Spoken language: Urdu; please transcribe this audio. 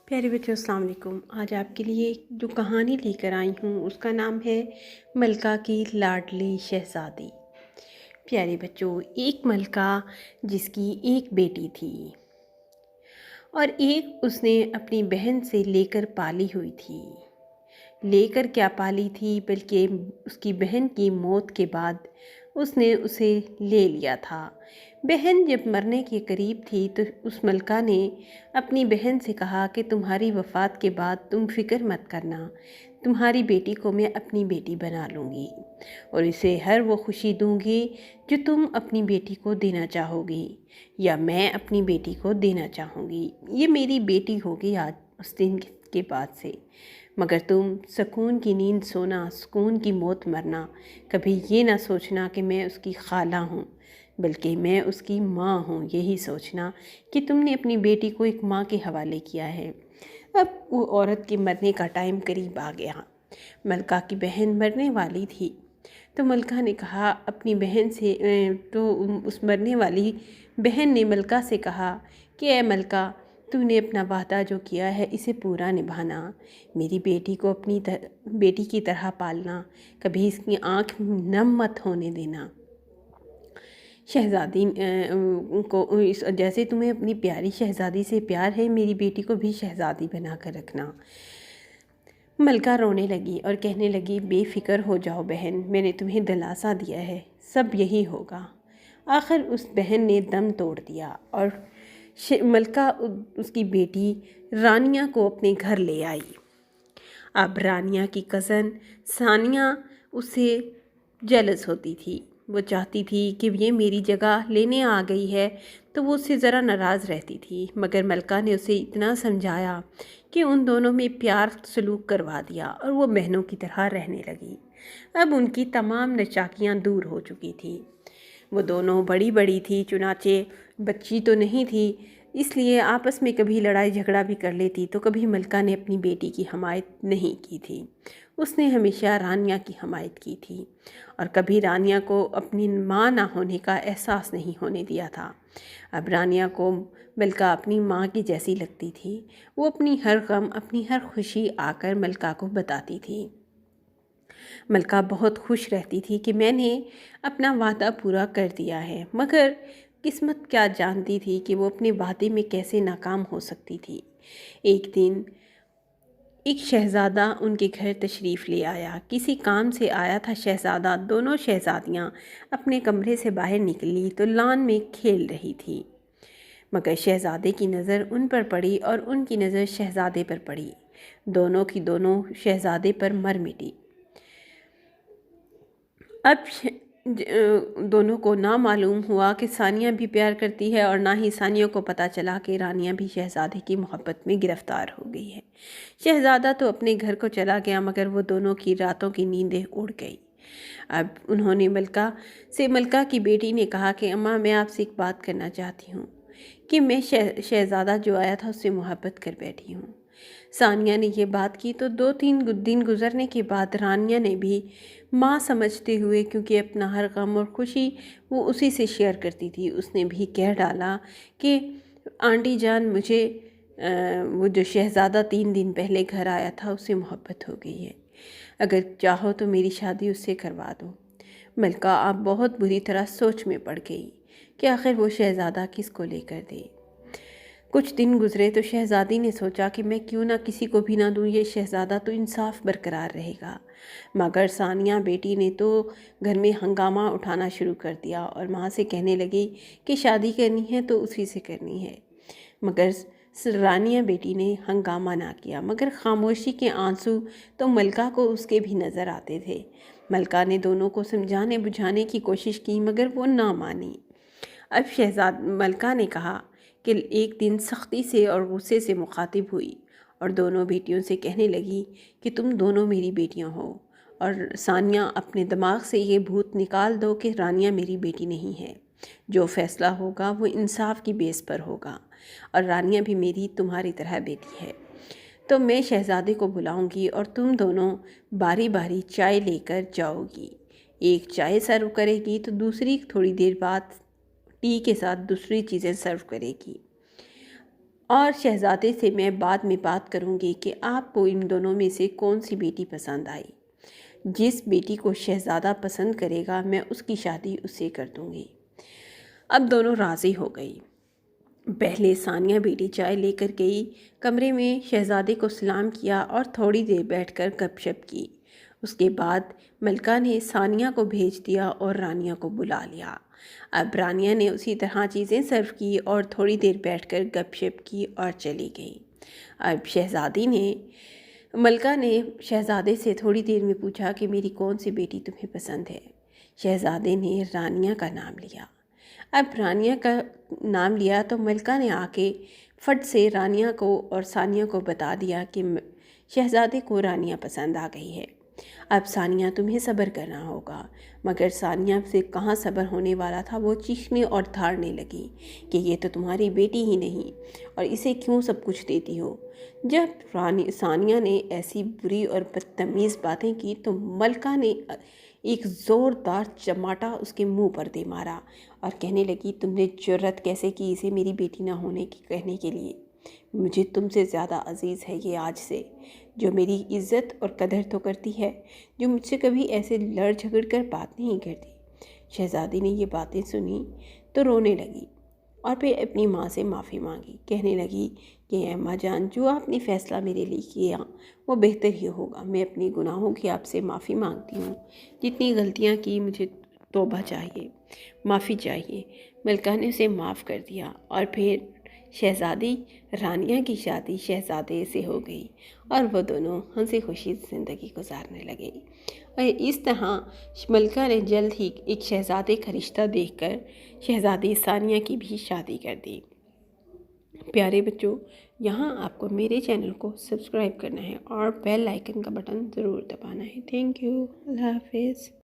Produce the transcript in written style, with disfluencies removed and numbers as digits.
پیارے بچوں السلام علیکم۔ آج آپ کے لیے جو کہانی لے کر آئی ہوں اس کا نام ہے ملکہ کی لاڈلی شہزادی۔ پیارے بچوں، ایک ملکہ جس کی ایک بیٹی تھی اور ایک اس نے اپنی بہن سے لے کر پالی ہوئی تھی۔ لے کر کیا پالی تھی بلکہ اس کی بہن کی موت کے بعد اس نے اسے لے لیا تھا۔ بہن جب مرنے کے قریب تھی تو اس ملکہ نے اپنی بہن سے کہا کہ تمہاری وفات کے بعد تم فکر مت کرنا، تمہاری بیٹی کو میں اپنی بیٹی بنا لوں گی اور اسے ہر وہ خوشی دوں گی جو تم اپنی بیٹی کو دینا چاہو گی یا میں اپنی بیٹی کو دینا چاہوں گی۔ یہ میری بیٹی ہوگی آج اس دن کے بعد سے، مگر تم سکون کی نیند سونا، سکون کی موت مرنا، کبھی یہ نہ سوچنا کہ میں اس کی خالہ ہوں بلکہ میں اس کی ماں ہوں۔ یہی سوچنا کہ تم نے اپنی بیٹی کو ایک ماں کے حوالے کیا ہے۔ اب وہ عورت کے مرنے کا ٹائم قریب آ گیا۔ ملکہ کی بہن مرنے والی تھی تو ملکہ نے کہا اپنی بہن سے تو اس مرنے والی بہن نے ملکہ سے کہا کہ اے ملکہ، تو نے اپنا وعدہ جو کیا ہے اسے پورا نبھانا، میری بیٹی کو اپنی بیٹی کی طرح پالنا، کبھی اس کی آنکھ نم مت ہونے دینا۔ شہزادی کو جیسے تمہیں اپنی پیاری شہزادی سے پیار ہے، میری بیٹی کو بھی شہزادی بنا کر رکھنا۔ ملکہ رونے لگی اور کہنے لگی بے فکر ہو جاؤ بہن، میں نے تمہیں دلاسا دیا ہے، سب یہی ہوگا۔ آخر اس بہن نے دم توڑ دیا اور ملکہ اس کی بیٹی رانیہ کو اپنے گھر لے آئی۔ اب رانیہ کی کزن ثانیہ اس سے جیلس ہوتی تھی، وہ چاہتی تھی کہ یہ میری جگہ لینے آ گئی ہے، تو وہ اس سے ذرا ناراض رہتی تھی، مگر ملکہ نے اسے اتنا سمجھایا کہ ان دونوں میں پیار سلوک کروا دیا اور وہ بہنوں کی طرح رہنے لگی۔ اب ان کی تمام نچاکیاں دور ہو چکی تھی۔ وہ دونوں بڑی بڑی تھی، چنانچہ بچی تو نہیں تھی، اس لیے آپس میں کبھی لڑائی جھگڑا بھی کر لیتی تو کبھی ملکہ نے اپنی بیٹی کی حمایت نہیں کی تھی، اس نے ہمیشہ رانیہ کی حمایت کی تھی اور کبھی رانیہ کو اپنی ماں نہ ہونے کا احساس نہیں ہونے دیا تھا۔ اب رانیہ کو ملکہ اپنی ماں کی جیسی لگتی تھی، وہ اپنی ہر غم، اپنی ہر خوشی آ کر ملکہ کو بتاتی تھی۔ ملکہ بہت خوش رہتی تھی کہ میں نے اپنا وعدہ پورا کر دیا ہے، مگر قسمت کیا جانتی تھی کہ وہ اپنے وعدے میں کیسے ناکام ہو سکتی تھی۔ ایک دن ایک شہزادہ ان کے گھر تشریف لے آیا، کسی کام سے آیا تھا شہزادہ۔ دونوں شہزادیاں اپنے کمرے سے باہر نکلی تو لان میں کھیل رہی تھی، مگر شہزادے کی نظر ان پر پڑی اور ان کی نظر شہزادے پر پڑی، دونوں کی دونوں شہزادے پر مر مٹی۔ اب دونوں کو نہ معلوم ہوا کہ ثانیہ بھی پیار کرتی ہے اور نہ ہی ثانیہ کو پتہ چلا کہ رانیہ بھی شہزادے کی محبت میں گرفتار ہو گئی ہے۔ شہزادہ تو اپنے گھر کو چلا گیا، مگر وہ دونوں کی راتوں کی نیندیں اڑ گئی۔ اب انہوں نے ملکہ کی بیٹی نے کہا کہ اماں، میں آپ سے ایک بات کرنا چاہتی ہوں کہ میں شہزادہ جو آیا تھا اس سے محبت کر بیٹھی ہوں۔ ثانیہ نے یہ بات کی تو 2-3 دن گزرنے کے بعد رانیہ نے بھی ماں سمجھتے ہوئے، کیونکہ اپنا ہر غم اور خوشی وہ اسی سے شیئر کرتی تھی، اس نے بھی کہہ ڈالا کہ آنٹی جان، مجھے وہ جو شہزادہ 3 دن پہلے گھر آیا تھا اس سے محبت ہو گئی ہے، اگر چاہو تو میری شادی اس سے کروا دو۔ ملکہ اب بہت بری طرح سوچ میں پڑ گئی کہ آخر وہ شہزادہ کس کو لے کر دے۔ کچھ دن گزرے تو شہزادی نے سوچا کہ میں کیوں نہ کسی کو بھی نہ دوں، یہ شہزادہ تو انصاف برقرار رہے گا۔ مگر ثانیہ بیٹی نے تو گھر میں ہنگامہ اٹھانا شروع کر دیا اور ماں سے کہنے لگی کہ شادی کرنی ہے تو اسی سے کرنی ہے، مگر رانیہ بیٹی نے ہنگامہ نہ کیا، مگر خاموشی کے آنسو تو ملکہ کو اس کے بھی نظر آتے تھے۔ ملکہ نے دونوں کو سمجھانے بجھانے کی کوشش کی، مگر وہ نہ مانی۔ اب ملکہ نے کہا کہ ایک دن سختی سے اور غصے سے مخاطب ہوئی اور دونوں بیٹیوں سے کہنے لگی کہ تم دونوں میری بیٹیاں ہو، اور ثانیہ اپنے دماغ سے یہ بھوت نکال دو کہ رانیہ میری بیٹی نہیں ہے، جو فیصلہ ہوگا وہ انصاف کی بیس پر ہوگا، اور رانیہ بھی میری تمہاری طرح بیٹی ہے۔ تو میں شہزادے کو بلاؤں گی اور تم دونوں باری باری چائے لے کر جاؤ گی، ایک چائے سرو کرے گی تو دوسری تھوڑی دیر بعد ٹی کے ساتھ دوسری چیزیں سرو کرے گی، اور شہزادے سے میں بعد میں بات کروں گی کہ آپ کو ان دونوں میں سے کون سی بیٹی پسند آئی۔ جس بیٹی کو شہزادہ پسند کرے گا میں اس کی شادی اس سے کر دوں گی۔ اب دونوں راضی ہو گئی۔ پہلے ثانیہ بیٹی چائے لے کر گئی، کمرے میں شہزادے کو سلام کیا اور تھوڑی دیر بیٹھ کر گپ شپ کی۔ اس کے بعد ملکہ نے ثانیہ کو بھیج دیا اور رانیہ کو بلا لیا۔ اب رانیہ نے اسی طرح چیزیں سرو کی اور تھوڑی دیر بیٹھ کر گپ شپ کی اور چلی گئی۔ اب ملکہ نے شہزادے سے تھوڑی دیر میں پوچھا کہ میری کون سی بیٹی تمہیں پسند ہے۔ شہزادے نے رانیہ کا نام لیا۔ اب رانیہ کا نام لیا تو ملکہ نے آ کے فٹ سے رانیہ کو اور ثانیہ کو بتا دیا کہ شہزادے کو رانیہ پسند آ گئی ہے۔ اب ثانیہ تمہیں صبر کرنا ہوگا۔ مگر ثانیہ سے کہاں صبر ہونے والا تھا، وہ چیخنے اور دھاڑنے لگی کہ یہ تو تمہاری بیٹی ہی نہیں اور اسے کیوں سب کچھ دیتی ہو۔ جب ثانیہ نے ایسی بری اور بدتمیز باتیں کی تو ملکہ نے ایک زوردار چماٹا اس کے منہ پر دے مارا اور کہنے لگی تم نے جرأت کیسے کی اسے میری بیٹی نہ ہونے کی کہنے کے لیے؟ مجھے تم سے زیادہ عزیز ہے یہ آج سے، جو میری عزت اور قدر تو کرتی ہے، جو مجھ سے کبھی ایسے لڑ جھگڑ کر بات نہیں کرتی۔ شہزادی نے یہ باتیں سنی تو رونے لگی اور پھر اپنی ماں سے معافی مانگی، کہنے لگی کہ اماں جان، جو آپ نے فیصلہ میرے لیے کیا وہ بہتر ہی ہوگا۔ میں اپنی گناہوں کی آپ سے معافی مانگتی ہوں، جتنی غلطیاں کی مجھے توبہ چاہیے، معافی چاہیے۔ ملکہ نے اسے معاف کر دیا اور پھر شہزادی رانیہ کی شادی شہزادے سے ہو گئی اور وہ دونوں ہنسی خوشی زندگی گزارنے لگے۔ اور اس طرح ملکہ نے جلد ہی ایک شہزادے کا رشتہ دیکھ کر شہزادی ثانیہ کی بھی شادی کر دی۔ پیارے بچوں، یہاں آپ کو میرے چینل کو سبسکرائب کرنا ہے اور بیل آئیکن کا بٹن ضرور دبانا ہے۔ تھینک یو، اللہ حافظ۔